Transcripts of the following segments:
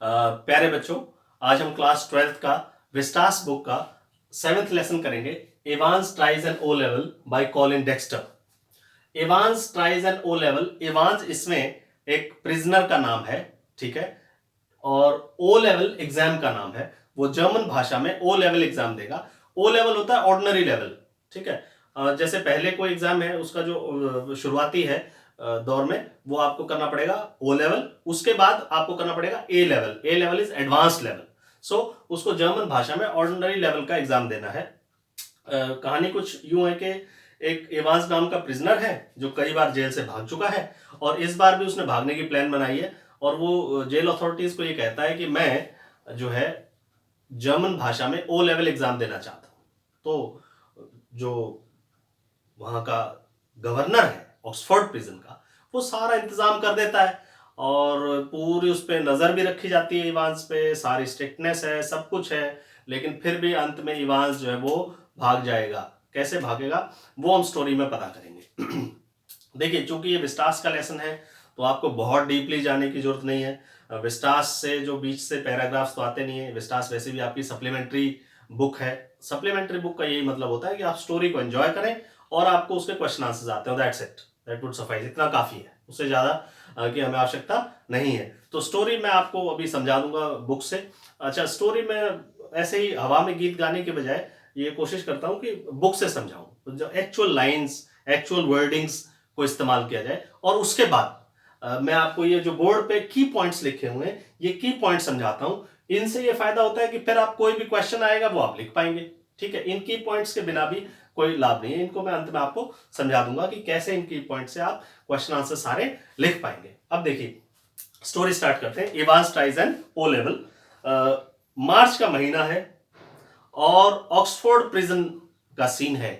प्यारे बच्चों, आज हम क्लास 12th का विस्टास बुक का 7th लेसन करेंगे। Evans tries and O level by Colin Dexter. Evans tries and O level, Evans इसमें एक प्रिजनर का नाम है, ठीक है, और ओ लेवल एग्जाम का नाम है। वो जर्मन भाषा में ओ लेवल एग्जाम देगा। ओ लेवल होता है ऑर्डिनरी लेवल, ठीक है। जैसे पहले कोई एग्जाम है उसका जो शुरुआती है दौर में, वो आपको करना पड़ेगा ओ लेवल, उसके बाद आपको करना पड़ेगा A level. A level is advance level. So उसको जर्मन भाषा में ऑर्डिनरी लेवल का एग्जाम देना है। कहानी कुछ यूं है कि एक एवांस नाम का प्रिजनर है जो कई बार जेल से भाग चुका है, और इस बार भी उसने भागने की प्लान बनाई है। और वो जेल अथॉरिटीज को ये कहता है कि मैं जो है जर्मन भाषा में ओ लेवल एग्जाम देना चाहता हूं। तो जो वहां का गवर्नर है ऑक्सफोर्ड प्रिजन का, वो सारा इंतजाम कर देता है और पूरी उस पर नजर भी रखी जाती है। इवांस पे सारी स्ट्रिक्टनेस है, सब कुछ है, लेकिन फिर भी अंत में इवांस जो है वो भाग जाएगा। कैसे भागेगा वो हम स्टोरी में पता करेंगे। देखिए, चूंकि ये विस्टास का लेसन है तो आपको बहुत डीपली जाने की जरूरत नहीं है। विस्टास से जो बीच से पैराग्राफ्स तो आते नहीं है। विस्टास वैसे भी आपकी सप्लीमेंट्री बुक है। सप्लीमेंट्री बुक का यही मतलब होता है कि आप स्टोरी को एंजॉय करें और आपको उसके क्वेश्चन आंसर्स आते हैं। That's it, that would suffice, इतना काफी है, उससे ज्यादा की हमें आवश्यकता नहीं है। तो स्टोरी मैं आपको अभी समझा दूंगा बुक से। अच्छा, स्टोरी में ऐसे ही हवा में गीत गाने के बजाय ये कोशिश करता हूं कि बुक से समझाऊं, जो एक्चुअल लाइंस, एक्चुअल वर्डिंग्स को इस्तेमाल किया जाए। और उसके बाद मैं आपको ये जो बोर्ड पे की पॉइंट्स लिखे हुए हैं, ये की पॉइंट समझाता हूं। इनसे ये फायदा होता है कि फिर आप कोई भी क्वेश्चन आएगा वो आप लिख पाएंगे, ठीक है। इन की पॉइंट्स के बिना भी कोई लाभ नहीं है। इनको मैं अंत में आपको समझा दूंगा कि कैसे इन की पॉइंट से आप क्वेश्चन आंसर सारे लिख पाएंगे। अब देखिए, स्टोरी स्टार्ट करते हैं। Evans tries and O level. March का महीना है और ऑक्सफोर्ड प्रिजन का सीन है।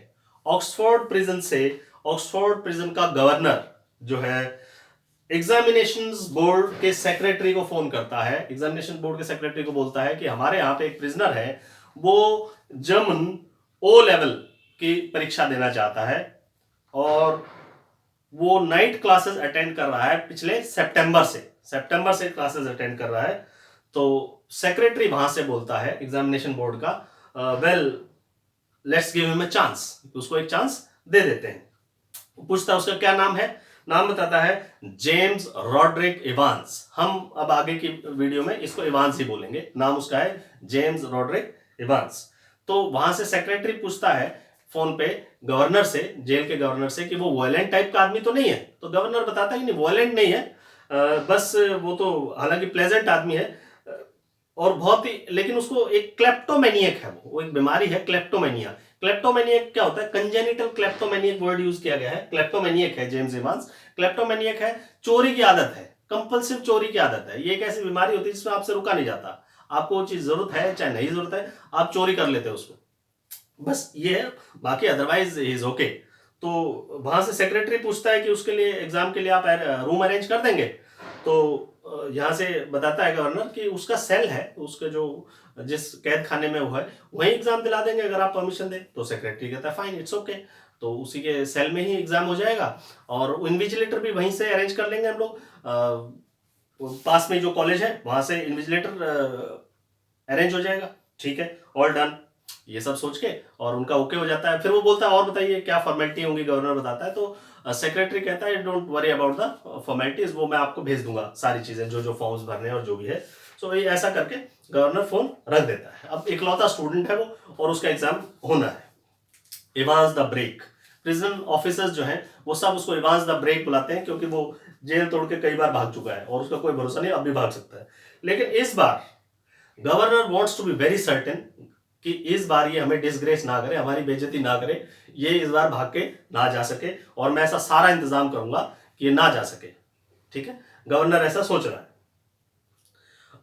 ऑक्सफोर्ड प्रिजन का गवर्नर जो है एग्जामिनेशन बोर्ड के सेक्रेटरी को फोन करता है। एग्जामिनेशन बोर्ड के सेक्रेटरी को बोलता है कि हमारे यहाँ पे एक प्रिजनर है, वो जर्मन ओ लेवल की परीक्षा देना चाहता है और वो नाइट क्लासेस अटेंड कर रहा है पिछले सितंबर से क्लासेस अटेंड कर रहा है। तो सेक्रेटरी वहां से बोलता है एग्जामिनेशन बोर्ड का, well let's give him a chance, उसको एक चांस दे देते हैं। पूछता है उसका क्या नाम है। नाम बताता है जेम्स रॉड्रिक इवांस। हम अब आगे की वीडियो में इसको इवांस ही बोलेंगे। नाम उसका है जेम्स रॉड्रिक इवांस। तो वहां से सेक्रेटरी पूछता है फोन पे गवर्नर से, जेल के गवर्नर से, कि वो वायलेंट टाइप का आदमी तो नहीं है। तो गवर्नर बताता है कि नहीं, वायलेंट नहीं है, बस वो तो हालांकि प्लेजेंट आदमी है और बहुत ही, लेकिन उसको एक क्लेप्टोमेनियक है। वो एक बीमारी है, क्लेप्टोमेनिया। क्लेप्टोमेनियक क्या होता है? कंजेनिटल क्लेप्टोमेनियक वर्ड यूज किया गया है। क्लेप्टोमेनियक है जेम्स इवांस। क्लेप्टोमेनियक है, चोरी की आदत है, कंपल्सिव चोरी की आदत है। ये एक ऐसी बीमारी होती है जिसमें आपसे रुका नहीं जाता। आपको वो चीज जरूरत है चाहे नहीं जरूरत है, आप चोरी कर लेते हो उसको, बस ये है। बाकी अदरवाइज इज ओके। तो वहां से सेक्रेटरी पूछता है कि उसके लिए एग्जाम के लिए आप रूम अरेंज कर देंगे। तो यहाँ से बताता है गवर्नर कि उसका सेल है, उसके जो जिस कैद खाने में वो है वहीं एग्जाम दिला देंगे अगर आप परमिशन दें। तो सेक्रेटरी कहता है फाइन, इट्स ओके। तो उसी के सेल में ही एग्जाम हो जाएगा और इन्विजिलेटर भी वहीं से अरेंज कर लेंगे हम लोग। पास में जो कॉलेज है वहां से इन्विजिलेटर अरेंज हो जाएगा, ठीक है, ऑल डन। ये सब सोच के और उनका ओके हो जाता है। फिर वो बोलता है और बताइए क्या फॉर्मेलिटी होंगी, गवर्नर बताता है। तो सेक्रेटरी कहता है don't worry about the formalities, वो मैं आपको भेज दूंगा सारी चीजें, जो जो फॉर्म्स भरने हैं और जो भी है। सो ये ऐसा करके गवर्नर फोन रख देता है। अब इकलौता स्टूडेंट है वो और उसका एग्जाम होना है। Evans the break. Prison officers जो हैं वो सब उसको इवांस द ब्रेक बुलाते हैं क्योंकि वो जेल तोड़ के कई बार भाग चुका है और उसका कोई भरोसा नहीं, अब भी भाग सकता है। लेकिन इस बार governor wants to be very certain कि इस बार ये हमें डिसग्रेस ना करे, हमारी बेइज्जती ना करे, ये इस बार भाग के ना जा सके, और मैं ऐसा सारा इंतजाम करूंगा कि ये ना जा सके, ठीक है। गवर्नर ऐसा सोच रहा है।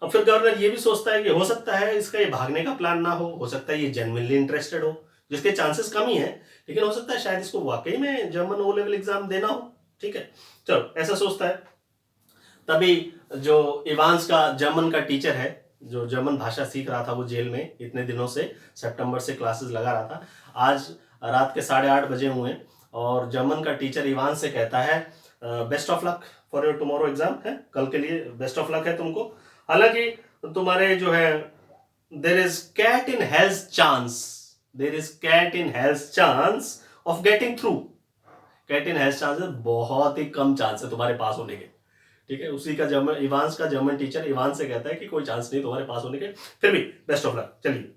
अब फिर गवर्नर ये भी सोचता है कि हो सकता है इसका ये भागने का प्लान ना हो सकता है ये जेन्युइनली इंटरेस्टेड हो, जिसके चांसेस कम ही है, लेकिन हो सकता है शायद इसको वाकई में जर्मन ओ लेवल एग्जाम देना हो, ठीक है। चलो, ऐसा सोचता है। तभी जो इवांस का जर्मन का टीचर है, जो जर्मन भाषा सीख रहा था, वो जेल में इतने दिनों से सितंबर से क्लासेस लगा रहा था। आज रात के 8:30 बजे हुए और जर्मन का टीचर इवान से कहता है best of luck for your tomorrow exam है, कल के लिए बेस्ट ऑफ लक है तुमको। हालांकि तुम्हारे जो है there is cat in hell's chance, there is cat in hell's chance of getting through. Cat in hell's chance, बहुत ही कम चांस है तुम्हारे पास होने के, ठीक है। उसी का जर्मन, इवांस का जर्मन टीचर इवान से कहता है कि कोई चांस नहीं तुम्हारे पास होने के, फिर भी बेस्ट ऑफ लक। चलिए,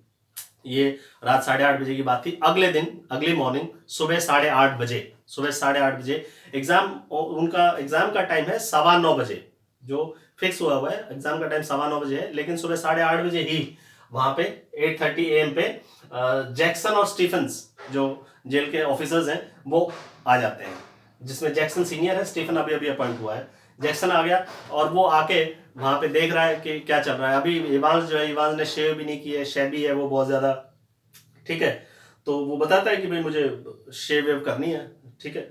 ये रात 8:30 बजे की बात थी। अगले दिन, अगली मॉर्निंग सुबह 8:30 बजे, सुबह 8:30 बजे एग्जाम, उनका एग्जाम का टाइम है 9:15 बजे, जो फिक्स हुआ हुआ है। एग्जाम का टाइम 9:15 बजे है, लेकिन सुबह 8:30 बजे ही वहां पे 8:30 AM पे जैक्सन और स्टीफन्स जो जेल के ऑफिसर्स हैं वो आ जाते हैं, जिसमें जैक्सन सीनियर है, स्टीफन अभी अभी अपॉइंट हुआ है। जैक्सन आ गया और वो आके वहां पे देख रहा है कि क्या चल रहा है। अभी इवांस जो है, इवांस ने शेव भी नहीं किया है, शैबी है वो बहुत ज्यादा, ठीक है। तो वो बताता है कि भाई मुझे शेव वेव करनी है, ठीक है।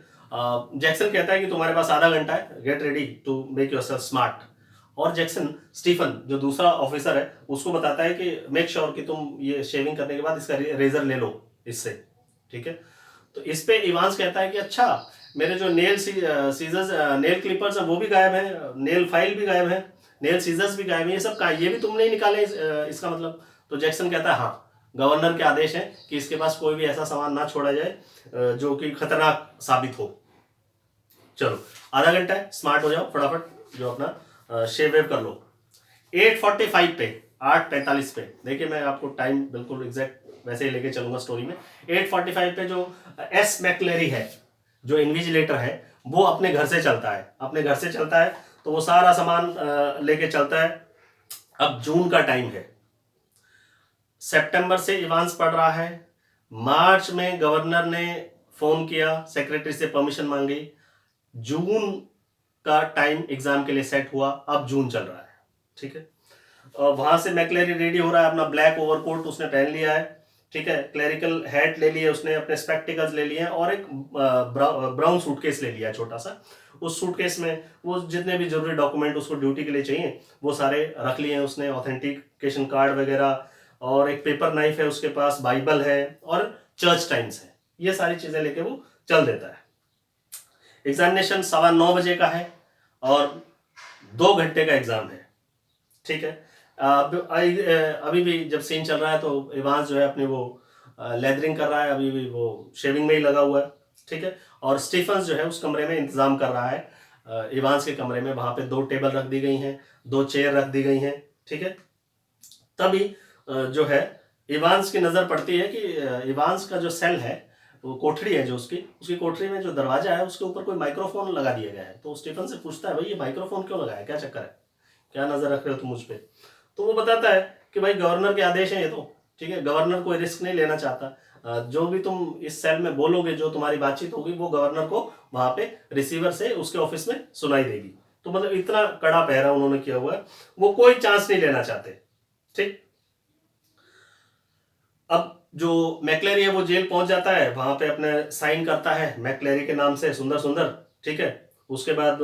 जैक्सन कहता है कि तुम्हारे पास आधा घंटा है, get ready to make yourself smart. और जैक्सन स्टीफन जो दूसरा ऑफिसर है उसको बताता है कि मेक श्योर कि तुम ये शेविंग करने के बाद इसका रेजर ले लो इससे, ठीक है। तो इस पे इवांस कहता है कि अच्छा, मेरे जो नेल सीजर्स, नेल क्लिपर्स हैं वो भी गायब है, नेल फाइल भी गायब है, नेल सीजर्स भी गायब है, ये सब कहाँ, ये भी तुमने ही निकाले इसका मतलब। तो जैक्सन कहता है हाँ, गवर्नर के आदेश है कि इसके पास कोई भी ऐसा सामान ना छोड़ा जाए जो कि खतरनाक साबित हो। चलो, आधा घंटा है, स्मार्ट हो जाओ फटाफट, जो अपना शेव वेव कर लो। 8:45 पे, 8:45 पे, देखिए मैं आपको टाइम बिल्कुल एग्जैक्ट वैसे ही लेके चलूंगा स्टोरी में। 8:45 पे जो एस मैकलेरी है, जो इन्विजिलेटर है, वो अपने घर से चलता है, अपने घर से चलता है। तो वो सारा सामान लेके चलता है। अब जून का टाइम है, सितंबर से इवांस पढ़ रहा है, मार्च में गवर्नर ने फोन किया, सेक्रेटरी से परमिशन मांगी, जून का टाइम एग्जाम के लिए सेट हुआ, अब जून चल रहा है, ठीक है। वहां से मैकलेरी रेडी हो रहा है, अपना ब्लैक ओवरकोट उसने पहन लिया है, ठीक है, क्लरिकल हैट ले लिए उसने, अपने स्पेक्टिकल्स ले लिए और एक ब्राउन सूटकेस ले लिया छोटा सा। उस सूटकेस में वो जितने भी जरूरी डॉक्यूमेंट उसको ड्यूटी के लिए चाहिए वो सारे रख लिए हैं उसने, ऑथेंटिकेशन कार्ड वगैरह, और एक पेपर नाइफ है उसके पास, बाइबल है और चर्च टाइम्स है, ये सारी चीजें लेके वो चल देता है। एग्जामिनेशन 9:15 का है और 2 घंटे का एग्जाम है, ठीक है। अभी भी जब सीन चल रहा है तो इवांस जो है अपनी वो लेदरिंग कर रहा है, अभी भी वो शेविंग में ही लगा हुआ है, ठीक है। और स्टीफन्स जो है उस कमरे में इंतजाम कर रहा है, इवांस के कमरे में। वहां पे 2 टेबल रख दी गई हैं, 2 चेयर रख दी गई हैं, ठीक है। तभी जो है इवांस की नजर पड़ती है कि इवांस का जो सेल है, वो कोठरी है जो उसकी उसकी कोठरी में जो दरवाजा है उसके ऊपर कोई माइक्रोफोन लगा दिया गया है। तो स्टीफन से पूछता है भाई ये माइक्रोफोन क्यों लगाया है, क्या चक्कर है, क्या नजर रख रहे हो तुम मुझ पे। तो वो बताता है कि भाई गवर्नर के आदेश हैं ये तो, ठीक है, गवर्नर कोई रिस्क नहीं लेना चाहता, जो भी तुम इस सेल में बोलोगे, जो तुम्हारी बातचीत होगी वो गवर्नर को वहां पे रिसीवर से उसके ऑफिस में सुनाई देगी। तो मतलब इतना कड़ा पहरा उन्होंने किया हुआ है, वो कोई चांस नहीं लेना चाहते, ठीक। अब जो मैकलेरी है वो जेल पहुंच जाता है, वहां पे अपने साइन करता है मैकलेरी के नाम से, सुंदर सुंदर, ठीक है। उसके बाद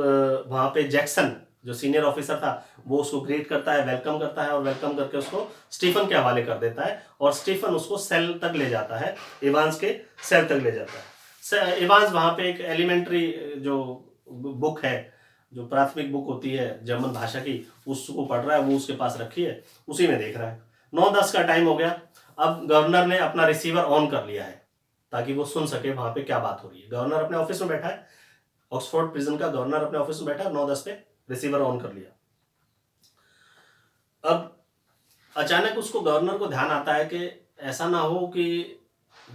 वहां पे जैक्सन जो सीनियर ऑफिसर था वो उसको ग्रीट करता है, वेलकम करता है, और वेलकम करके उसको स्टीफन के हवाले कर देता है, और स्टीफन उसको सेल तक ले जाता है, इवांस के सेल तक ले जाता है। इवांस वहां पे एक एलिमेंट्री जो बुक है, जो प्राथमिक बुक होती है जर्मन भाषा की, उसको पढ़ रहा है, वो उसके पास रखी है, उसी में देख रहा है। 9:10 का टाइम हो गया। अब गवर्नर ने अपना रिसीवर ऑन कर लिया है ताकि वो सुन सके वहां पे क्या बात हो रही है। गवर्नर अपने ऑफिस में बैठा है, ऑक्सफोर्ड प्रिजन का गवर्नर अपने ऑफिस में बैठा है, 9:10 पे रिसीवर ऑन कर लिया। अब अचानक उसको, गवर्नर को ध्यान आता है कि ऐसा ना हो कि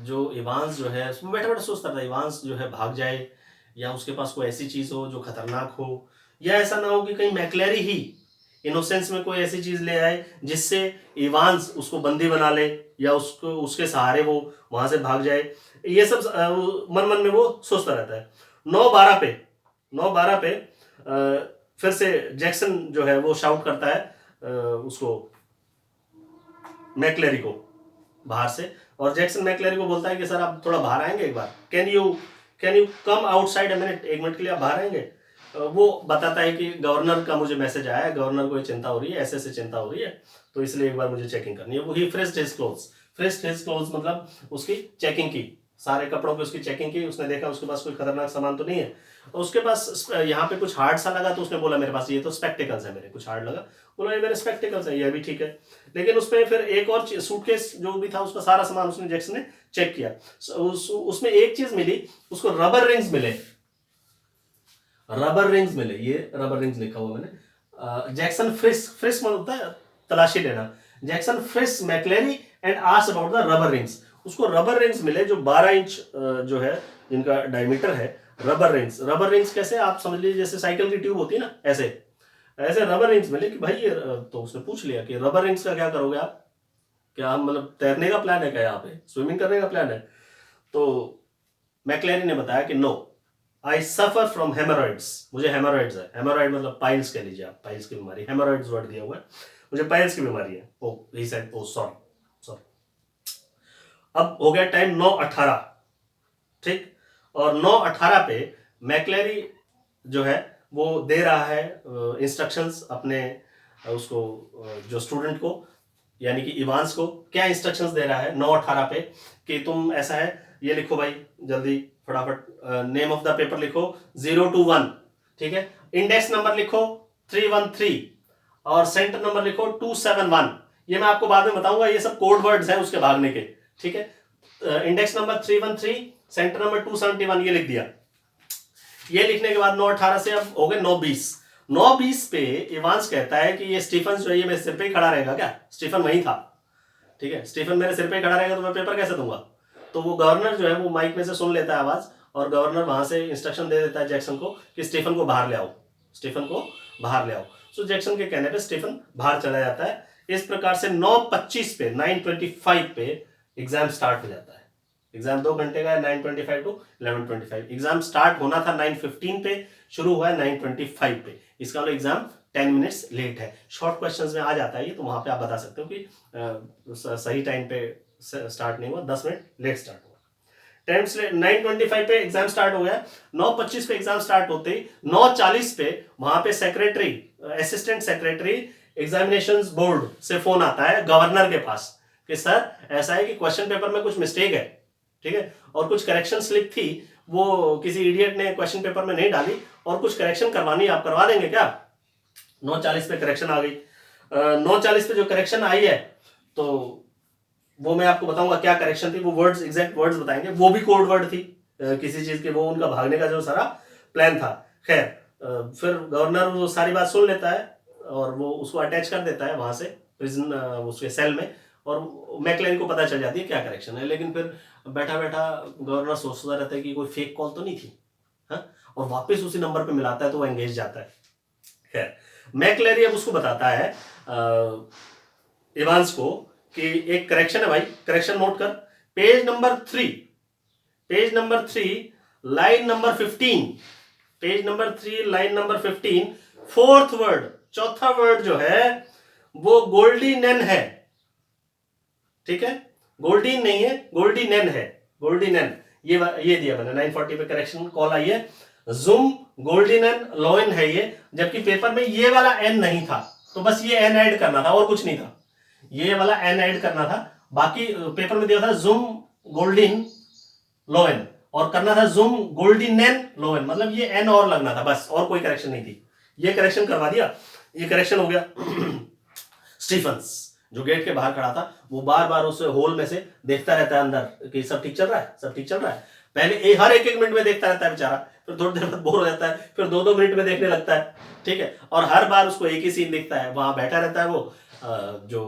जो इवांस जो है, उसमें बैठे बैठे सोचता था इवांस जो है भाग जाए, या उसके पास कोई ऐसी चीज हो जो खतरनाक हो, या ऐसा ना हो कि कहीं मैकलेरी ही इनोसेंस में कोई ऐसी चीज ले आए जिससे इवांस उसको बंदी बना ले, या उसको उसके सहारे वो वहां से भाग जाए। ये सब मन मन में वो सोचता रहता है। 9:12 पे फिर से जैक्सन जो है वो शाउट करता है उसको, मैकलेरी को, बाहर से। और जैक्सन मैकलेरी को बोलता है कि सर आप थोड़ा बाहर आएंगे एक बार, can you come outside a minute, 1 minute के लिए आप बाहर आएंगे। वो बताता है कि गवर्नर का मुझे मैसेज आया है, गवर्नर को ये चिंता हो रही है, ऐसे ऐसे चिंता हो रही है, तो इसलिए एक बार मुझे चेकिंग करनी है। वो ही pressed his clothes, pressed his clothes मतलब उसकी चेकिंग की, सारे कपड़ों की उसकी चेकिंग की, उसने देखा उसके पास कोई खतरनाक सामान तो नहीं है, और उसके पास यहाँ पे कुछ हार्ड सा लगा, तो उसने बोला मेरे पास ये तो स्पेक्टिकल्स है मेरे, कुछ हार्ड लगा, बोला ये मेरे स्पेक्टिकल्स है, ये भी ठीक है। लेकिन उसमें फिर एक और सूटकेस जो भी था उसका सारा सामान उसने जैक्सन ने चेक किया, उसमें एक चीज मिली, उसको रबर रिंग्स मिले, रबर रिंग्स मिले, ये रबर रिंग्स लिखा हुआ मैंने। जैक्सन फ्रिस, फ्रिस मतलब होता है तलाशी लेना, Jackson frisked McLeery and asked about the rubber rings, उसको रबर रिंग्स मिले जो 12 इंच जो है जिनका डायमीटर है, रबर रिंग्स। रबर रिंग्स कैसे, आप समझ लीजिए जैसे साइकिल की ट्यूब होती है ना, ऐसे ऐसे रबर रिंग्स मिले कि भाई ये, तो उसने पूछ लिया कि रबर रिंग्स का क्या करोगे आप, क्या हम मतलब तैरने का प्लान है क्या, यहाँ पे स्विमिंग करने का प्लान है? तो मैक्लेरी ने बताया कि no, I suffer from haemorrhoids, मुझे हेमोरॉइड्स है, हेमोरॉइड मतलब पाइल्स कह लीजिए आप, पाइल्स की बीमारी, हेमोरॉइड्स वर्ड दिया हुआ है, मुझे पाइल्स की बीमारी है। Oh he said oh sorry sorry. अब हो गया टाइम 9:18, ठीक, और 9:18 पे मैक्लेरी जो है वो दे रहा है इंस्ट्रक्शंस अपने उसको जो स्टूडेंट को, यानी कि इवांस को क्या इंस्ट्रक्शंस दे रहा है 9:18 पे, कि तुम ऐसा है, ये लिखो भाई जल्दी फटाफट, नेम ऑफ द पेपर लिखो 0 to 1, ठीक है, इंडेक्स नंबर लिखो 313 और सेंटर नंबर लिखो 271। ये मैं आपको बाद में बताऊंगा, ये सब कोड वर्ड्स हैं उसके भागने के, ठीक है। इंडेक्स नंबर 313, सेंटर नंबर 271, ये लिख दिया। ये लिखने के बाद 9:18 से अब हो गए 9:20। 9:20 पे इवांस कहता है कि ये स्टीफन जो है ये मेरे सिर पे ही खड़ा रहेगा क्या? स्टीफन वहीं था, ठीक है, स्टीफन मेरे सिर पे ही खड़ा रहेगा तो मैं पेपर कैसे दूंगा? तो वो गवर्नर जो है वो माइक में से सुन लेता है आवाज, और गवर्नर वहां से इंस्ट्रक्शन दे देता है जैक्सन को कि स्टीफन को बाहर ले आओ, स्टीफन को बाहर ले आओ। सो जैक्सन के कहने पे स्टीफन बाहर चला जाता है। इस प्रकार से 9:25 पे 9:25 पे एग्जाम स्टार्ट हो जाता है। एग्जाम 2 घंटे का है, 9:25 to 11:25। एग्जाम स्टार्ट होना था 9:15 पे, शुरू हुआ है 9:25 पे। इसका मतलब एग्जाम 10 मिनट्स लेट है। शॉर्ट क्वेश्चंस में आ जाता है ये, तो वहां पे आप बता सकते हो कि सही टाइम पे स्टार्ट नहीं हुआ, 10 मिनट लेट स्टार्ट हुआ। 9:25 पे एग्जाम स्टार्ट हो गया। 9:25 पे एग्जाम स्टार्ट होते ही 9:40 पे वहां पे secretary, assistant secretary examinations board से फोन आता है गवर्नर के पास कि सर ऐसा है कि क्वेश्चन पेपर में कुछ मिस्टेक है, ठीक है, और कुछ करेक्शन स्लिप थी, वो किसी इडियट ने क्वेश्चन पेपर में नहीं डाली और कुछ करेक्शन करवानी, आप करवा देंगे क्या? 9:40 पे करेक्शन आ गई। 9:40 पे जो करेक्शन आई है तो वो मैं आपको बताऊंगा क्या करेक्शन थी, वो वर्ड्स, एग्जैक्ट वर्ड्स बताएंगे, वो भी कोड वर्ड थी किसी चीज के, वो उनका भागने का जो सारा प्लान था। खैर, फिर गवर्नर वो सारी बात सुन लेता है और वो उसको अटैच कर देता है वहां से प्रिजन, उसके सेल में, और मैक्लेरी को पता चल जाती है क्या करेक्शन है। लेकिन फिर बैठा बैठा गवर्नर सोचता रहता है कि कोई फेक कॉल तो नहीं थी, हाँ? और वापस उसी नंबर पे मिलाता है तो वो एंगेज जाता है। खैर, मैक्लेरी अब उसको बताता है इवांस को कि एक करेक्शन है भाई, करेक्शन नोट कर, page number 3, page number 3 line number 15, page number 3 line number 15, fourth word, चौथा वर्ड जो है वो गोल्डीनेन है, ठीक है, गोल्डीन नहीं है, गोल्डीनेन है, गोल्डीनेन। ये दिया मैंने 9:40 पे करेक्शन कॉल आई है, जुम गोल्डीनेन लोइन है ये, जबकि पेपर में ये वाला एन नहीं था, तो बस ये एन ऐड करना था और कुछ नहीं था, ये वाला एन ऐड करना था। बाकी पेपर में दिया था जुम गोल्डीन लोएन और करना था जुम गोल्डीनेन लोएन, मतलब ये एन और लगना था बस, और कोई करेक्शन नहीं थी। ये करेक्शन करवा दिया, ये करेक्शन हो गया। स्टीफन्स जो गेट के बाहर खड़ा था वो बार बार उस होल में से देखता रहता है अंदर कि सब ठीक चल रहा है, सब ठीक चल रहा है। पहले हर एक मिनट में देखता रहता है बेचारा, फिर थोड़ी देर बाद बोर हो जाता है, फिर 2-2 मिनट में देखने लगता है, ठीक है, और हर बार उसको एक ही सीन दिखता है, वहां बैठा रहता है वो जो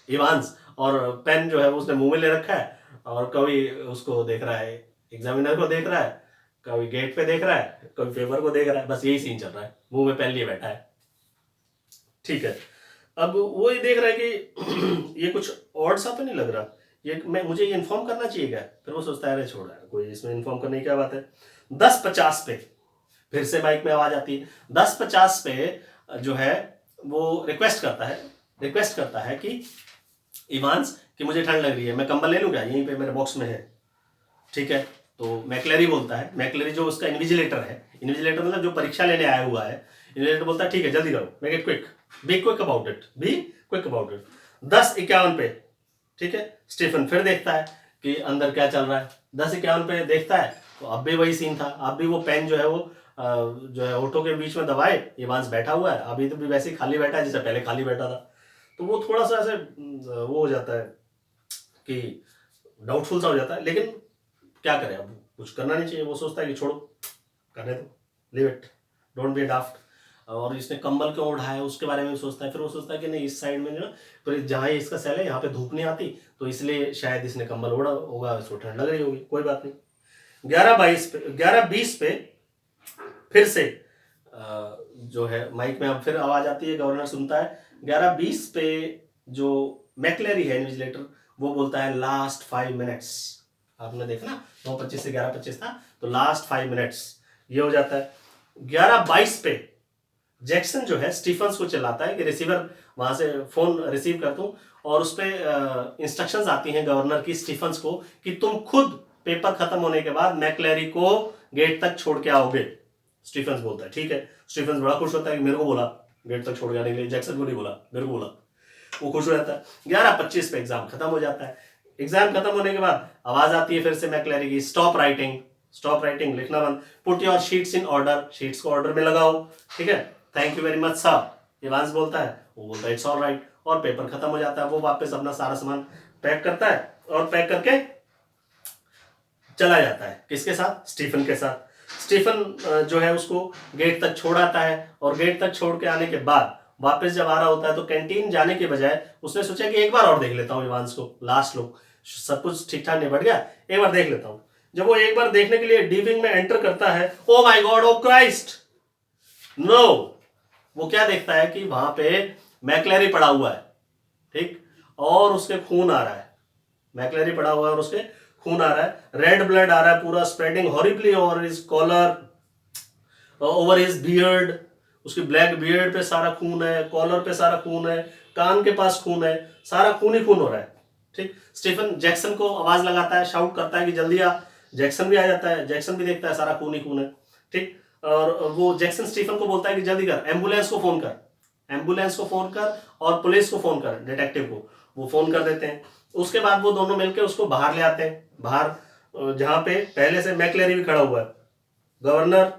इवांस, और पेन जो है वो उसने मुंह में ले रखा है, और कभी उसको देख रहा है, एग्जामिनर को देख रहा है, कभी गेट पे देख रहा है, कभी पेपर को देख रहा है, बस यही सीन चल रहा है, मुंह में पेन लिए बैठा है, ठीक है। अब वो ये देख रहा है कि ये कुछ ऑड सा तो नहीं लग रहा, ये मुझे ये इन्फॉर्म करना चाहिए क्या? फिर वो सोचता है अरे छोड़ यार, कोई इसमें इन्फॉर्म करने की क्या बात है। 10:50 पे फिर से माइक में आवाज आती है। 10:50 पे जो है वो रिक्वेस्ट करता है कि इवांस कि मुझे ठंड लग रही है, मैं कंबल ले लूं क्या, यहीं पे मेरे बॉक्स में है, ठीक है। तो मैक्लेरी बोलता है, मैक्लेरी जो उसका इन्विजिलेटर है, इन्विजिलेटर मतलब जो परीक्षा लेने आया हुआ है, इन्विजिलेटर बोलता है ठीक है जल्दी करो, make it quick, be quick about it, be quick about it. 10:51 पे, ठीक है, स्टीफन फिर देखता है कि अंदर क्या चल रहा है, 10:51 पे देखता है तो अब भी वही सीन था, अब भी वो पेन जो है वो जो है होठों के बीच में दबाए, इवांस बैठा हुआ है, अभी तो भी वैसे ही खाली बैठा है जैसे पहले खाली बैठा था। तो वो थोड़ा सा ऐसे वो हो जाता है कि डाउटफुल सा हो जाता है, लेकिन क्या करें, अब कुछ करना नहीं चाहिए। वो सोचता है कि छोड़ो, करने दो, लीव इट, डोंट बी डाफ्ट। और इसने कंबल क्यों ओढ़ा है उसके बारे में भी सोचता है। फिर वो सोचता है कि नहीं, इस साइड में जो है, फिर जहाँ इसका सेल है यहाँ पे धूप नहीं आती, तो इसलिए शायद इसने कंबल ओढ़ा होगा, इसको ठंड लग रही होगी, कोई बात नहीं। 11:20 पे फिर से जो है माइक में अब फिर आवाज आती है, गवर्नर सुनता है। 11:20 पे जो मैक्लेरी है इन्विजिलेटर, वो बोलता है लास्ट 5 मिनट्स। आपने देखा ना, 9:25 से 11:25 था, तो लास्ट 5 मिनट्स ये हो जाता है। 11:22 पे जैक्सन जो है स्टीफन्स को चिल्लाता है कि रिसीवर वहां से फोन रिसीव कर दूं, और उस पर इंस्ट्रक्शंस आती हैं गवर्नर की स्टीफन्स को कि तुम खुद पेपर खत्म होने के बाद मैक्लेरी को गेट तक छोड़ के आओगे। स्टीफन्स बोलता है ठीक है। स्टीफन्स बड़ा खुश होता है कि मेरे को बोला गेट तक छोड़ के आने के लिए, जैक्सन को नहीं बोला, मेरे को बोला। वो खुश हो जाता है। 11:25 पे एग्जाम खत्म हो जाता है। एग्जाम खत्म होने के बाद आवाज आती है फिर से मैक्लेरी की, स्टॉप राइटिंग, स्टॉप राइटिंग, लिखना बंद, put your sheets in order, sheets को ऑर्डर में लगाओ, ठीक है, thank you very much sir, Evans बोलता है। वो बोलता है इट्स ऑल राइट, और पेपर खत्म हो जाता है। वो वापस अपना सारा सामान पैक करता है और पैक करके चला जाता है। किसके साथ? स्टीफन के साथ। स्टीफन जो है उसको गेट तक छोड़ आता है, और गेट तक छोड़ के आने के बाद वापस जब आ रहा होता है तो कैंटीन जाने के बजाय उसने सोचा कि एक बार और देख लेता हूँ इवांस को, लास्ट लुक, सब कुछ ठीक ठाक निपट गया, एक बार देख लेता हूँ। जब वो एक बार देखने के लिए डी विंग में एंटर करता है, oh my God, oh Christ, no, वो क्या देखता है कि वहां पे मैक्लेरी पड़ा हुआ है, ठीक, और उसके खून आ रहा है, मैक्लेरी पड़ा हुआ है और उसके खून आ रहा है, रेड ब्लड आ रहा है पूरा, spreading horribly over his collar, over his beard, उसकी ब्लैक बियर्ड पे सारा खून है, कॉलर पे सारा खून है, कान के पास खून है, सारा खून ही खून हो रहा है, ठीक। स्टीफन जैक्सन को आवाज लगाता है, शाउट करता है कि जल्दी आ। जैक्सन भी आ जाता है, जैक्सन भी देखता है सारा खून ही खून है, ठीक। और वो जैक्सन स्टीफन को बोलता है कि जल्दी कर, एम्बुलेंस को फोन कर, एम्बुलेंस को फोन कर और पुलिस को फोन कर, डिटेक्टिव को। वो फोन कर देते हैं। उसके बाद वो दोनों मिलकर उसको बाहर ले आते हैं, बाहर जहां पे पहले से मैक्लेरी भी खड़ा हुआ है, गवर्नर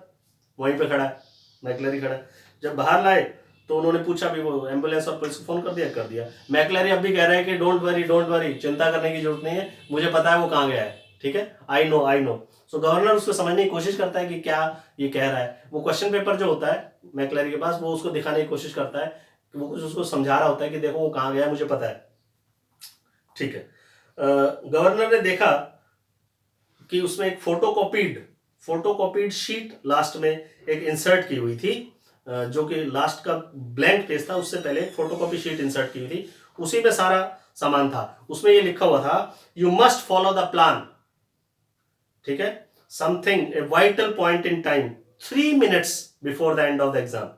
वहीं पे खड़ा है, मैक्लेरी खड़ा है। जब बाहर लाए तो उन्होंने पूछा भी, वो एम्बुलेंस और पुलिस को फोन कर दिया? कर दिया। मैक्लेरी अब भी कह रहा है कि डोंट वरी, डोंट वरी, चिंता करने की जरूरत नहीं है, मुझे पता है वो कहाँ गया है, ठीक है, I know, I know. So governor उसको समझने की कोशिश करता है कि क्या ये कह रहा है। वो क्वेश्चन पेपर जो होता है मैक्लेरी के पास, वो उसको दिखाने की कोशिश करता है कि वो कुछ उसको समझा रहा होता है कि देखो वो कहाँ गया है, मुझे पता है, ठीक है। गवर्नर ने देखा कि उसमें एक फोटोकॉपीड शीट लास्ट में एक इंसर्ट की हुई थी, जो कि लास्ट का ब्लैंक पेज था, उससे पहले फोटोकॉपी शीट इंसर्ट की हुई थी, उसी में सारा सामान था। उसमें ये लिखा हुआ था, you must follow the plan, ठीक है, something a vital point in time 3 minutes before the end of the exam.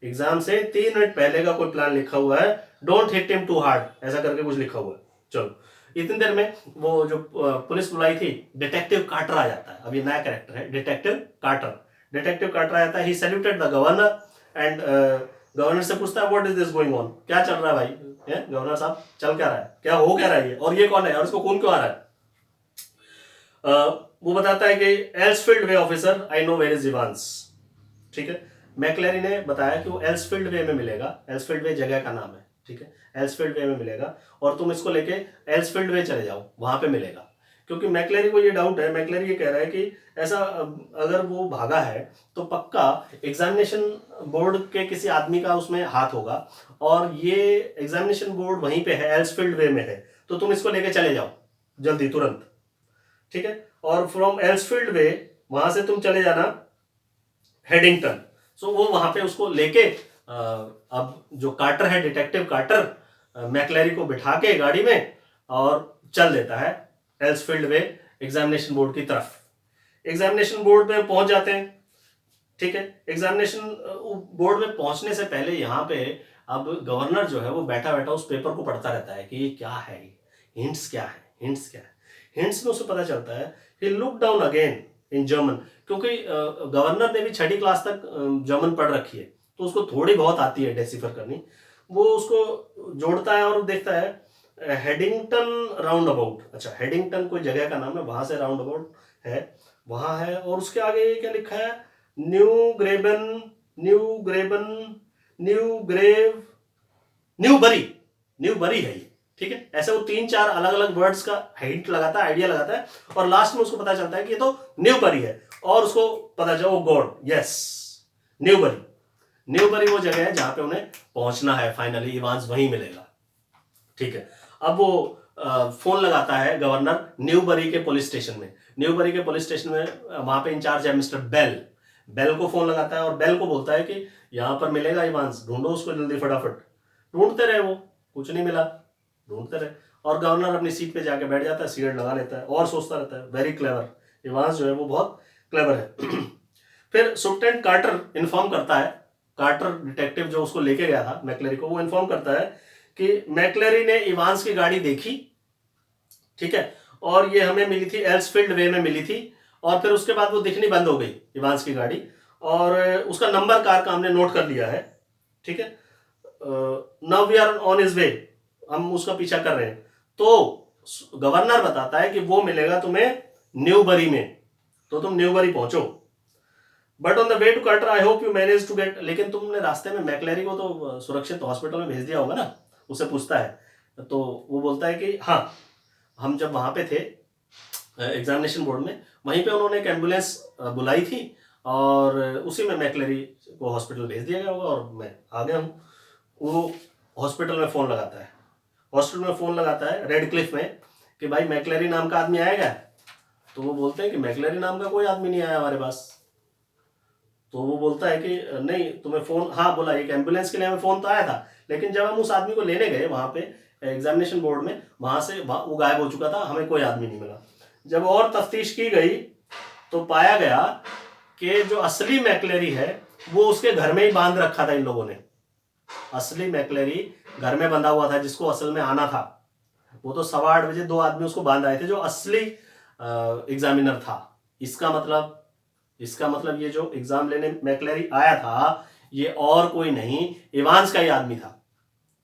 Exam से 3 मिनट पहले का कोई प्लान लिखा हुआ है, don't hit him too hard, ऐसा करके कुछ लिखा हुआ है। चलो, इतनी देर में वो जो पुलिस बुलाई थी, डिटेक्टिव कार्टर आ जाता है। अब ये नया कैरेक्टर है, डिटेक्टिव कार्टर। डिटेक्टिव कार्टर आ जाता है, he saluted the governor and governor से पूछता है, what is this going on, क्या चल रहा है भाई, गवर्नर साहब, चल क्या रहा है, क्या हो क्या रहा है ये, और ये कौन है, और इसको खून क्यों आ रहा है? वो बताता है कि Elsfield way officer, I know where is Evans, ठीक है। मैक्लेरी ने बताया कि वो एल्सफील्ड वे में मिलेगा, एल्सफील्ड वे जगह का नाम है, ठीक है, एल्सफील्ड वे में मिलेगा, और तुम इसको लेके एल्सफील्ड वे चले जाओ, वहां पे मिलेगा। क्योंकि मैक्लेरी को ये डाउट है, मैक्लेरी ये कह रहा है कि ऐसा अगर वो भागा है तो पक्का एग्जामिनेशन बोर्ड के किसी आदमी का उसमें हाथ होगा, और ये एग्जामिनेशन बोर्ड वहीं पे है, एल्सफील्ड वे में है, तो तुम इसको लेके चले जाओ जल्दी, तुरंत, ठीक है। और फ्रॉम एल्सफील्ड वे वहां से तुम चले जाना हेडिंगटन। सो वो वहां पे उसको लेके अब जो कार्टर है, डिटेक्टिव कार्टर, मैक्लेरी को बिठा के गाड़ी में और चल देता है एल्सफील्ड वे एग्जामिनेशन बोर्ड की तरफ। एग्जामिनेशन बोर्ड में पहुंच जाते हैं, ठीक है। एग्जामिनेशन बोर्ड में पहुंचने से पहले यहाँ पे अब गवर्नर जो है वो बैठा बैठा उस पेपर को पढ़ता रहता है कि ये क्या है, हिंट्स क्या है, हिंट्स क्या है। हिंट्स में उसे पता चलता है, he look down again in German, क्योंकि गवर्नर ने भी 6ठी क्लास तक जर्मन पढ़ रखी है, तो उसको थोड़ी बहुत आती है डेसिफर करनी। वो उसको जोड़ता है और देखता है हेडिंगटन राउंड अबाउट, अच्छा हेडिंगटन कोई जगह का नाम है, वहां से राउंड अबाउट है, वहां है। और उसके आगे क्या लिखा है, new graben, new graben, new grave, new bury, new bury है ये, ठीक है। ऐसे वो 3-4 अलग अलग वर्ड्स का हिंट लगाता है, आइडिया लगाता है, और लास्ट में उसको पता चलता है कि ये तो न्यू बरी है, और उसको पता चला ओ God yes new bury. New बरी वो जगह है जहां पे उन्हें पहुंचना है, फाइनली इवांस वहीं मिलेगा, ठीक है। अब वो फोन लगाता है गवर्नर न्यूबरी के पुलिस स्टेशन में, न्यूबरी के पुलिस स्टेशन में वहां पे इंचार्ज है मिस्टर बेल। बेल को फोन लगाता है और बेल को बोलता है कि यहां पर मिलेगा इवांस, ढूंढो उसको जल्दी फटाफट। ढूंढते रहे वो, कुछ नहीं मिला, ढूंढते रहे, और गवर्नर अपनी सीट पे जाके बैठ जाता है, सिगरेट लगा लेता है और सोचता रहता है, वेरी क्लेवर, इवांस जो है वो बहुत क्लेवर है। फिर सुप्टेंट कार्टर इन्फॉर्म करता है, कार्टर डिटेक्टिव जो उसको लेके गया था मैक्लेरी को, वो इन्फॉर्म करता है कि मैक्लेरी ने इवांस की गाड़ी देखी, ठीक है, और ये हमें मिली थी एल्सफील्ड वे में मिली थी, और फिर उसके बाद वो दिखनी बंद हो गई इवांस की गाड़ी, और उसका नंबर कार का हमने नोट कर लिया है, ठीक है। Now we are on his way, हम उसका पीछा कर रहे हैं। तो गवर्नर बताता है कि वो मिलेगा तुम्हें न्यूबरी में, तो तुम न्यूबरी पहुंचो। But on the way to Carter I hope you manage to get, लेकिन तुमने रास्ते में मैक्लेरी को तो सुरक्षित हॉस्पिटल में भेज दिया होगा ना, उससे पूछता है। तो वो बोलता है कि हाँ, हम जब वहां पे थे एग्जामिनेशन बोर्ड में, वहीं पे उन्होंने एक एम्बुलेंस बुलाई थी, और उसी में मैक्लेरी को हॉस्पिटल भेज दिया गया होगा, और मैं आ गया हूँ। वो हॉस्पिटल में फ़ोन लगाता है, हॉस्पिटल में फ़ोन लगाता है रेड क्लिफ में कि भाई मैक्लेरी नाम का आदमी आएगा। तो वो बोलते हैं कि मैक्लेरी नाम का कोई आदमी नहीं आया हमारे पास। तो वो बोलता है कि नहीं तुम्हें फ़ोन, हाँ बोला एक एम्बुलेंस के लिए हमें फ़ोन तो आया था, लेकिन जब हम उस आदमी को लेने गए वहाँ पे एग्जामिनेशन बोर्ड में, वहाँ से वो गायब हो चुका था, हमें कोई आदमी नहीं मिला। जब और तफ्तीश की गई तो पाया गया कि जो असली मैक्लेरी है वो उसके घर में ही बांध रखा था इन लोगों ने। असली मैक्लेरी घर में बंधा हुआ था, जिसको असल में आना था। वो तो 8:15 बजे 2 आदमी उसको बांध आए थे, जो असली एग्जामिनर था। इसका मतलब ये जो एग्जाम लेने मैक्लेरी आया था, ये और कोई नहीं, इवांस का ही आदमी था,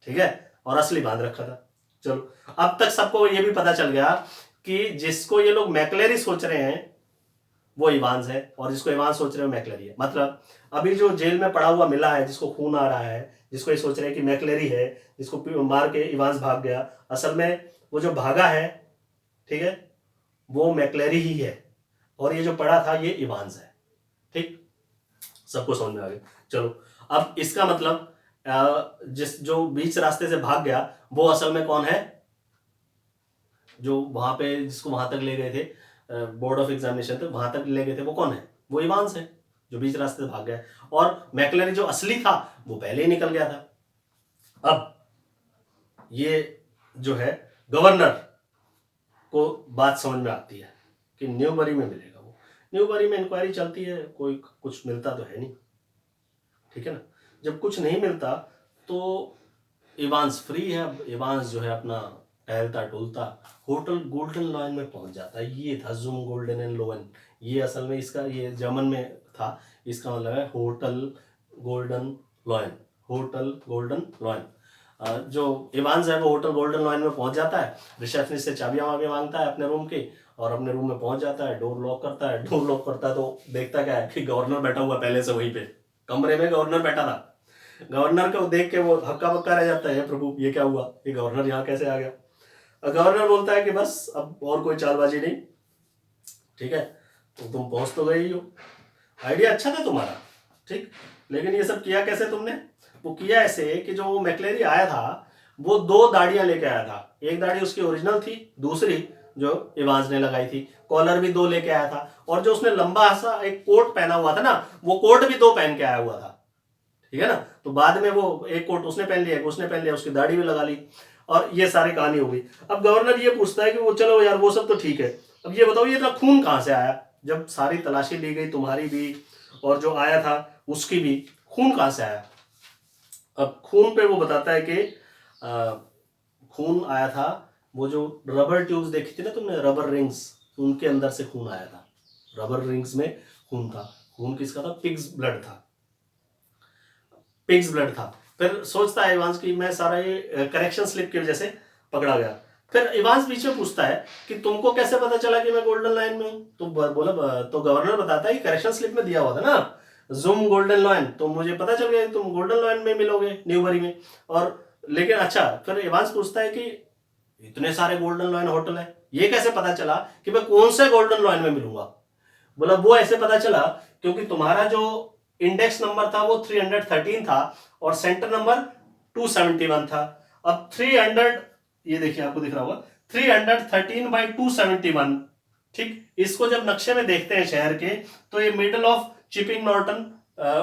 ठीक है, और असली बांध रखा था। चलो, अब तक सबको ये भी पता चल गया कि जिसको ये लोग मैक्लेरी सोच रहे हैं वो इवांस है, और जिसको इवांस सोच रहे हो मैक्लेरी है। मतलब अभी जो जेल में पड़ा हुआ मिला है, जिसको खून आ रहा है, जिसको ये सोच रहे हैं कि मैक्लेरी है, जिसको मार के इवांस भाग गया, असल में वो जो भागा है, ठीक है, वो मैक्लेरी ही है, और ये जो पड़ा था ये इवांस है, ठीक, सबको समझ में आ गया। चलो, अब इसका मतलब जिस जो बीच रास्ते से भाग गया वो असल में कौन है, जो वहां पे जिसको वहां तक ले गए थे, बोर्ड ऑफ एग्जामिनेशन तक वहां तक ले गए थे, वो कौन है, वो इवांस है जो बीच रास्ते से भाग गया। और मैक्लेरी जो असली था वो पहले ही निकल गया था। अब ये जो है गवर्नर को बात समझ में आती है कि न्यूबरी में मिलेगा वो। न्यूबरी में इंक्वायरी चलती है, कोई कुछ मिलता तो है नहीं, ठीक है ना। जब कुछ नहीं मिलता तो इवांस फ्री है। अब इवांस जो है अपना टहलता टूलता होटल गोल्डन लॉयन में पहुंच जाता है। ये था जूम गोल्डन एंड लोवन, ये असल में इसका ये जर्मन में था, इसका मतलब है hotel golden lion, hotel golden lion. जो इवांस है वो होटल गोल्डन लॉयन में पहुंच जाता है, रिसेप्शनिस्ट से चाबियां वाबियां मांगता है अपने रूम की, और अपने रूम में पहुंच जाता है, डोर लॉक करता है। डोर लॉक करता है तो देखता क्या है कि गवर्नर बैठा हुआ पहले से वहीं पे कमरे में, गवर्नर बैठा था। गवर्नर को देख के वो हक्का बक्का रह जाता है, प्रभु ये क्या हुआ, ये गवर्नर यहाँ कैसे आ गया। गवर्नर बोलता है कि बस अब और कोई चालबाजी नहीं, ठीक है, तो तुम पहुंच तो गई हो, आइडिया अच्छा था तुम्हारा, ठीक, लेकिन ये सब किया कैसे तुमने। वो किया ऐसे कि जो मैक्लेरी आया था वो 2 दाढ़ियां लेके आया था, एक दाढ़ी उसकी ओरिजिनल थी, दूसरी जो इवांस ने लगाई थी, कॉलर भी 2 लेके आया था, और जो उसने लंबा सा एक कोट पहना हुआ था ना, वो कोट भी 2 पहन के आया हुआ था, ठीक है ना। तो बाद में वो एक कोट उसने पहन लिया, उसने पहन लिया, उसकी दाढ़ी भी लगा ली, और ये सारी कहानी हो गई। अब गवर्नर ये पूछता है कि वो चलो यार वो सब तो ठीक है, अब ये बताओ ये इतना खून कहाँ से आया, जब सारी तलाशी ली गई तुम्हारी भी और जो आया था उसकी भी, खून कहाँ से आया। अब खून पे वो बताता है कि खून आया था, वो जो रबर ट्यूब्स देखी थी ना तुमने, रबर रिंग्स, उनके अंदर से खून आया था, रबर रिंग्स में खून था। खून किसका था, पिग्स ब्लड था, पिग्स ब्लड था। फिर सोचता है इवांस की मैं सारा ये करेक्शन स्लिप की वजह से पकड़ा गया। फिर इवांस बीच में पूछता है कि तुमको कैसे पता चला कि मैं गोल्डन लाइन में हूं? तो बोला, तो गवर्नर बताता है कि करेक्शन स्लिप में दिया हुआ था ना, जूम गोल्डन लाइन, तो मुझे पता चल गया तुम गोल्डन लाइन में मिलोगे न्यूबरी में। और लेकिन अच्छा, फिर इवांस पूछता है कि इतने सारे गोल्डन लाइन होटल है, ये कैसे पता चला कि मैं कौन से गोल्डन लाइन में मिलूंगा? बोला वो ऐसे पता चला क्योंकि तुम्हारा जो इंडेक्स नंबर था वो 313 था और सेंटर नंबर 271 था। अब 300, ये देखिए आपको दिख रहा होगा, 313/271, ठीक, इसको जब नक्शे में देखते हैं शहर के, तो ये middle of chipping Norton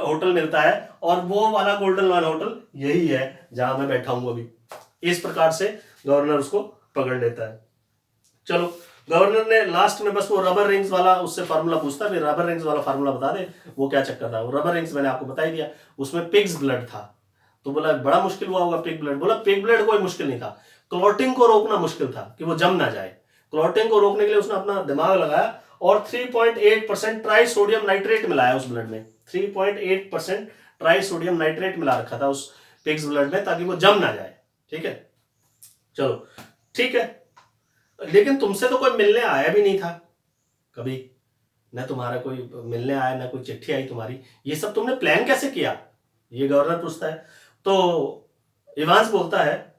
hotel मिलता है और वो वाला गोल्डन लाइन होटल यही है जहां मैं बैठा हूं अभी। इस प्रकार से गवर्नर उसको पकड़ लेता है। चलो, गवर्नर ने लास्ट में बस वो रबर रिंग्स वाला उससे फार्मूला पूछता, फिर रबर रिंग्स वाला फार्मूला बता दे वो क्या चक्कर था। वो रबर रिंग्स मैंने आपको बता ही दिया, उसमें पिग्स ब्लड था। तो बोला बड़ा मुश्किल हुआ होगा पिग ब्लड। बोला पिग ब्लड कोई मुश्किल नहीं था, क्लॉटिंग को रोकना मुश्किल था कि वो जम ना जाए। क्लॉटिंग को रोकने के लिए उसने अपना दिमाग लगाया और 3.8% ट्राई सोडियम नाइट्रेट मिलाया उस ब्लड में। 3.8% ट्राई सोडियम नाइट्रेट मिला रखा था उस पिग्स ब्लड में ताकि वो जम ना जाए। ठीक है, चलो ठीक है, लेकिन तुमसे तो कोई मिलने आया भी नहीं था कभी, न तुम्हारा कोई मिलने आया, न कोई चिट्ठी आई तुम्हारी, ये सब तुमने प्लान कैसे किया? ये गवर्नर पूछता है। तो इवांस बोलता है,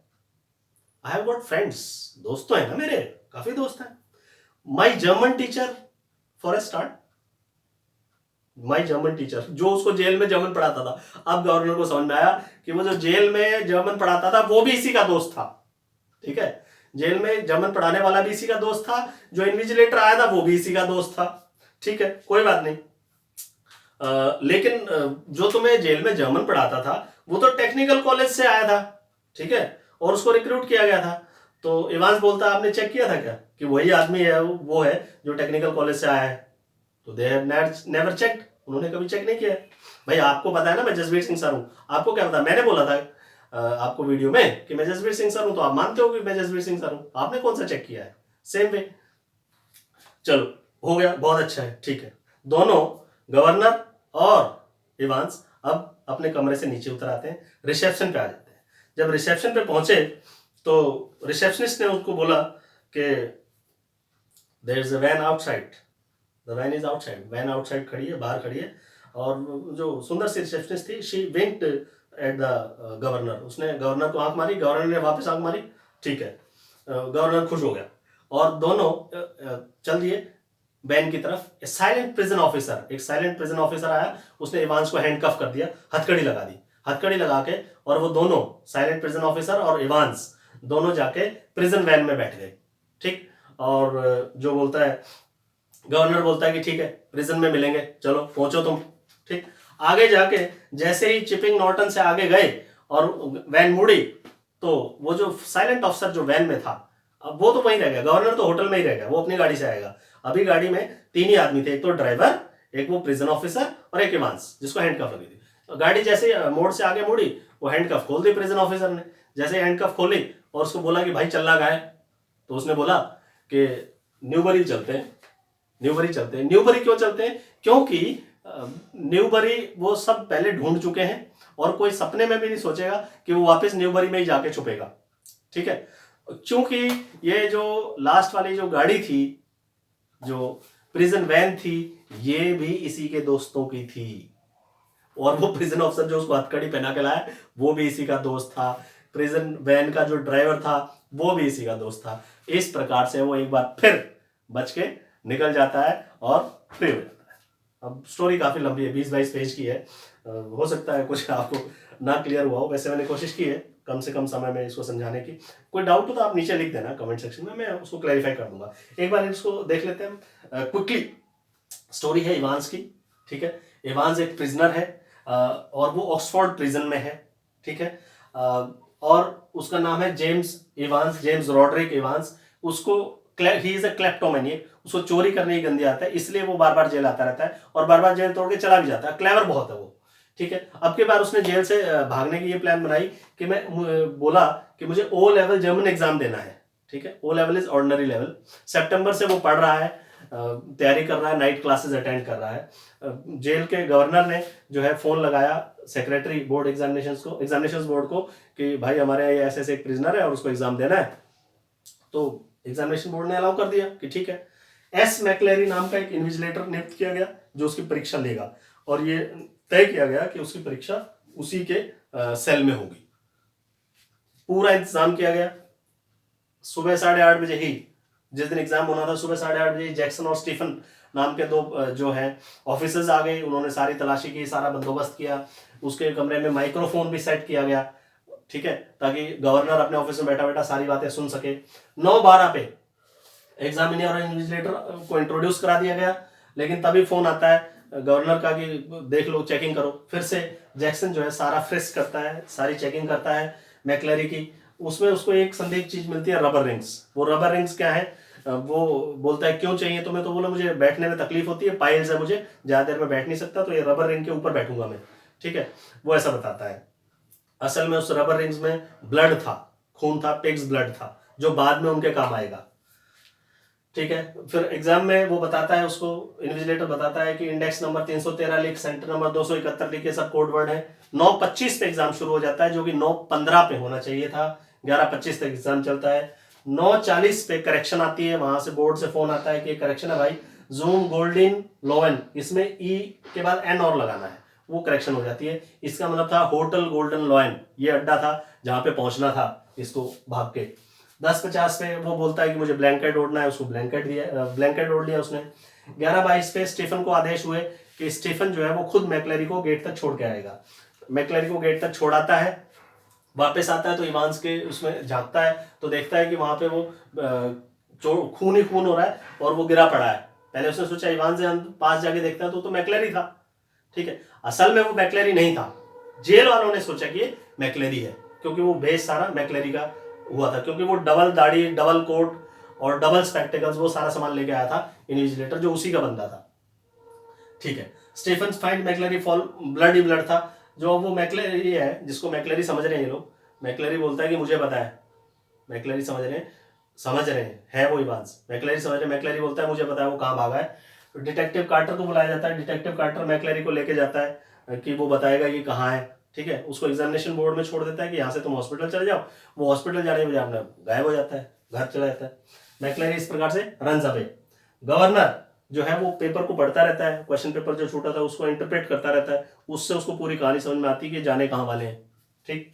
आई हैव गॉट फ्रेंड्स, दोस्त तो है ना मेरे, काफी दोस्त हैं। My German teacher for a start, my German teacher, जो उसको जेल में जर्मन पढ़ाता था। अब गवर्नर को समझ में आया कि वो जो जेल में जर्मन पढ़ाता था वो भी इसी का दोस्त था। ठीक है, जेल में जर्मन पढ़ाने वाला भी इसी का दोस्त था, जो इन्विजिलेटर आया था वो भी इसी का दोस्त था। ठीक है, कोई बात नहीं। लेकिन जो तुम्हें जेल में जर्मन पढ़ाता था वो तो टेक्निकल कॉलेज से आया था, ठीक है, और उसको रिक्रूट किया गया था। तो इवांस बोलता आपने चेक किया था क्या कि वही आदमी है, वो है जो टेक्निकल कॉलेज से आया है? तो दे हैव नेवर चेक्ड, उन्होंने कभी चेक नहीं किया। भाई आपको पता है ना मैं जसवीर सिंह सर हूं, आपको क्या पता? मैंने बोला था आपको वीडियो में कि मैं जसवीर सिंह सर हूं, तो आप मानते हो कि मैं जसवीर सिंह सर हूं, आपने कौन सा चेक किया है? Same way. चलो, हो गया, बहुत अच्छा है, ठीक है। दोनों गवर्नर और इवांस अब अपने कमरे से नीचे उतर आते हैं, रिसेप्शन पे आ जाते हैं। जब रिसेप्शन पे पहुंचे तो रिसेप्शनिस्ट ने उसको बोला कि there is a van outside, the van is outside, van outside खड़ी है, बाहर खड़ी है। और जो सुंदर सी रिसेप्शनिस्ट थी, she winked at the governor, उसने गवर्नर को आंख मारी, गवर्नर ने वापस आंख मारी। ठीक है, गवर्नर खुश हो गया और दोनों चल दिए वैन की तरफ। साइलेंट प्रिजन ऑफिसर, एक साइलेंट प्रिजन ऑफिसर आया, उसने इवांस को हैंडकफ कर दिया, हथकड़ी लगा दी, हथकड़ी लगा के, और वो दोनों साइलेंट प्रिजन ऑफिसर और इवांस दोनों जाके प्रिजन वैन में बैठ गए। ठीक, और जो बोलता है गवर्नर बोलता है कि ठीक है प्रिजन में मिलेंगे, चलो पहुंचो तुम। ठीक, आगे जाके जैसे ही चिपिंग नॉर्टन से आगे गए और वैन मुड़ी, तो वो जो साइलेंट ऑफिसर जो वैन में था, अब वो तो वहीं रह गया, गवर्नर तो होटल में ही रह गया, वो अपनी गाड़ी से आएगा। अभी गाड़ी में 3 ही आदमी थे, एक तो ड्राइवर, एक वो प्रिजन ऑफिसर और एक इवांस जिसको हैंडकफ लगी थी। गाड़ी जैसे मोड़ से आगे मुड़ी, वो हैंडकफ खोल दी प्रिजन ऑफिसर ने। जैसे हैंडकफ खोली और उसको बोला कि भाई चलना कहाँ है, तो उसने बोला कि न्यूबरी चलते हैं, न्यूबरी चलते हैं। न्यूबरी क्यों चलते हैं? क्योंकि न्यूबरी वो सब पहले ढूंढ चुके हैं और कोई सपने में भी नहीं सोचेगा कि वो वापस न्यूबरी में ही जाके छुपेगा। ठीक है, क्योंकि ये जो लास्ट वाली जो गाड़ी थी, जो प्रिजन वैन थी, ये भी इसी के दोस्तों की थी, और वो प्रिजन ऑफिसर जो उसको हथकड़ी पहना के लाया वो भी इसी का दोस्त था। प्रिजन वैन का जो ड्राइवर था वो भी इसी का दोस्त था। इस प्रकार से वो एक बार फिर बच के निकल जाता है और फ्री हो जाता है। अब स्टोरी काफी लंबी है, 20-22 पेज की है, हो सकता है कुछ आपको ना क्लियर हुआ हो, वैसे मैंने कोशिश की है कम से कम समय में इसको समझाने की। कोई डाउट हो तो आप नीचे लिख देना कमेंट सेक्शन में, मैं उसको क्लैरिफाई कर दूंगा। एक बार इसको देख लेते हैं क्विकली। स्टोरी है इवांस की, ठीक है। इवांस एक प्रिजनर है और वो ऑक्सफोर्ड प्रिजन में है, ठीक है। और उसका नाम है James Evans, James Rodrick Evans. उसको ही इज अ क्लेप्टोमैनियक, उसको चोरी करने की गंदी आदत है, इसलिए वो बार बार जेल आता रहता है और बार बार जेल तोड़ के चला भी जाता है। क्लेवर बहुत है वो, ठीक है। अब की बार उसने जेल से भागने की ये प्लान बनाई कि मैं बोला कि मुझे ओ लेवल जर्मन एग्जाम देना है, ठीक है। O level is ordinary level. सितंबर से वो पढ़ रहा है, तैयारी कर रहा है, नाइट क्लासेस अटेंड कर रहा है। जेल के गवर्नर ने जो है फोन लगाया सेक्रेटरी बोर्ड एग्जामिनेशंस बोर्ड को कि भाई हमारे यहाँ ऐसे ऐसे एक प्रिजनर है और उसको एग्जाम देना है। तो एग्जामिनेशन बोर्ड ने अलाउ कर दिया कि ठीक है। एस मैक्लेरी नाम का एक इन्विजिलेटर नियुक्त किया गया जो उसकी परीक्षा लेगा, और ये तय किया गया कि उसकी परीक्षा उसी के सेल में होगी। पूरा इंतजाम किया गया। सुबह 8:30 बजे ही, जिस दिन एग्जाम होना था, सुबह 8:30 बजे जैक्सन और स्टीफन नाम के दो जो है ऑफिसर्स आ गए। उन्होंने सारी तलाशी की, सारा बंदोबस्त किया। उसके कमरे में माइक्रोफोन भी सेट किया गया, ठीक है, ताकि गवर्नर अपने ऑफिस में बैठा बैठा सारी बातें सुन सके। 9:12 पे एग्जामिनर और इन्विजिलेटर को इंट्रोड्यूस करा दिया गया, लेकिन तभी फोन आता है गवर्नर का कि देख लो, चेकिंग करो। फिर से जैक्सन जो है सारा फ्रिस्क करता है, सारी चेकिंग करता है मैक्लेरी की। उसमें उसको एक संदिग्ध चीज मिलती है, रबर रिंग्स। वो रबर रिंग्स क्या है, वो बोलता है क्यों चाहिए तुम्हें, तो बोला मुझे बैठने में तकलीफ होती है, पाइल्स है, मुझे ज्यादा देर में बैठ नहीं सकता, तो ये रबर रिंग के ऊपर बैठूंगा मैं, ठीक है, वो ऐसा बताता है। असल में उस रबर रिंग्स में ब्लड था, खून था, पिग्स ब्लड था, जो बाद में उनके काम आएगा, ठीक है। फिर एग्जाम में वो बताता है, उसको इन्विजिलेटर बताता है कि इंडेक्स नंबर 313 लिख, सेंटर नंबर 271 लिखे, सब कोड वर्ड है। 9:25 पे एग्जाम शुरू हो जाता है, जो कि 9:15 पे होना चाहिए था। 11:25 तक एग्जाम चलता है। 9:40 पे करेक्शन आती है, वहां से बोर्ड से फोन आता है कि करेक्शन है भाई, जूम गोल्डन लोवन, इसमें ई के बाद एन और लगाना है, वो करेक्शन हो जाती है। इसका मतलब था होटल गोल्डन लॉयन, ये अड्डा था जहां पे पहुंचना था इसको भाग के। 10:50 पे वो बोलता है कि मुझे ब्लैंकेट ओढ़ना है, उसको ब्लैंकेट दिया, ब्लैंकेट ओढ़ लिया उसने। 11:22 पे स्टीफन को आदेश हुए कि स्टीफन जो है वो खुद मैक्लेरी को गेट तक छोड़ के आएगा। मैक्लेरी को गेट तक छोड़ाता है, वापस आता है तो इवांस के उसमें झांकता है, तो देखता है कि वहां पे वो खून ही खून हो रहा है और वो गिरा पड़ा है। पहले उसने सोचा इवान से पास जाके देखता है तो मैक्लेरी था, ठीक है। असल में वो मैक्लेरी नहीं था, जेल वालों ने सोचा कि ये मैक्लेरी है, क्योंकि वो भेस सारा मैक्लेरी का हुआ था, क्योंकि वो डबल दाढ़ी, डबल कोट और डबल स्पेक्टिकल्स, वो सारा सामान लेके आया था इन्विजिलेटर, जो उसी का बंदा था, ठीक है। स्टीफन फाइंड मैक्लेरी फॉल, ब्लड ही ब्लड था। जो वो मैक्लेरी है, जिसको मैक्लेरी समझ रहे हैं ये लोग, मैक्लेरी बोलता है कि मुझे पता है। मैक्लेरी समझ रहे हैं है वो इवांस। मैक्लेरी समझ रहे हैं, मैक्लेरी बोलता है मुझे पता है वो कहाँ भागा है। डिटेक्टिव कार्टर को बुलाया जाता है। डिटेक्टिव कार्टर मैक्लेरी को लेके जाता है कि वो बताएगा कि कहाँ है, ठीक है। उसको एग्जामिनेशन बोर्ड में छोड़ देता है कि यहाँ से तुम हॉस्पिटल चले जाओ। वो हॉस्पिटल जाने में अपना गायब हो जाता है, घर चला जाता है। मैक्लेरी इस प्रकार से रन्स अवे। गवर्नर जो है वो पेपर को पढ़ता रहता है, क्वेश्चन पेपर जो छूटा था उसको इंटरप्रेट करता रहता है, उससे उसको पूरी कहानी समझ में आती है कि जाने कहाँ वाले हैं, ठीक।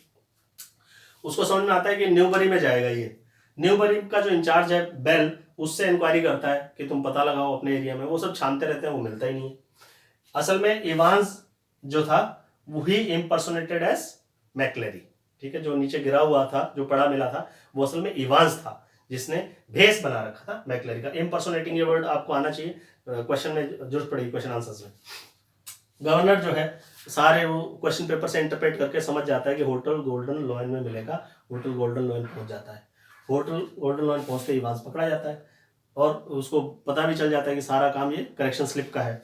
उसको समझ में आता है कि न्यूबरी में जाएगा ये। न्यूबरी का जो इंचार्ज है बेल, उससे इंक्वायरी करता है कि तुम पता लगाओ अपने एरिया में। वो सब छानते रहते हैं, वो मिलता ही नहीं है। असल में इवांस जो था वही इम्पर्सोनेटेड एज मैक्लेरी, ठीक है। जो नीचे गिरा हुआ था, जो पड़ा मिला था, वो असल में इवांस था, जिसने भेस बना रखा था मैक्लेरी का। इम्पर्सोनेटिंग ये वर्ड आपको आना चाहिए, क्वेश्चन में जरूरत पड़ेगी, क्वेश्चन आंसर्स में। गवर्नर जो है सारे वो क्वेश्चन पेपर से इंटरप्रेट करके समझ जाता है कि होटल गोल्डन लॉयन में मिलेगा। होटल गोल्डन लॉयन पहुंच जाता है। होटल गोल्डन लॉयन पहुंचते ही इवांस पकड़ा जाता है, और उसको पता भी चल जाता है कि सारा काम ये करेक्शन स्लिप का है।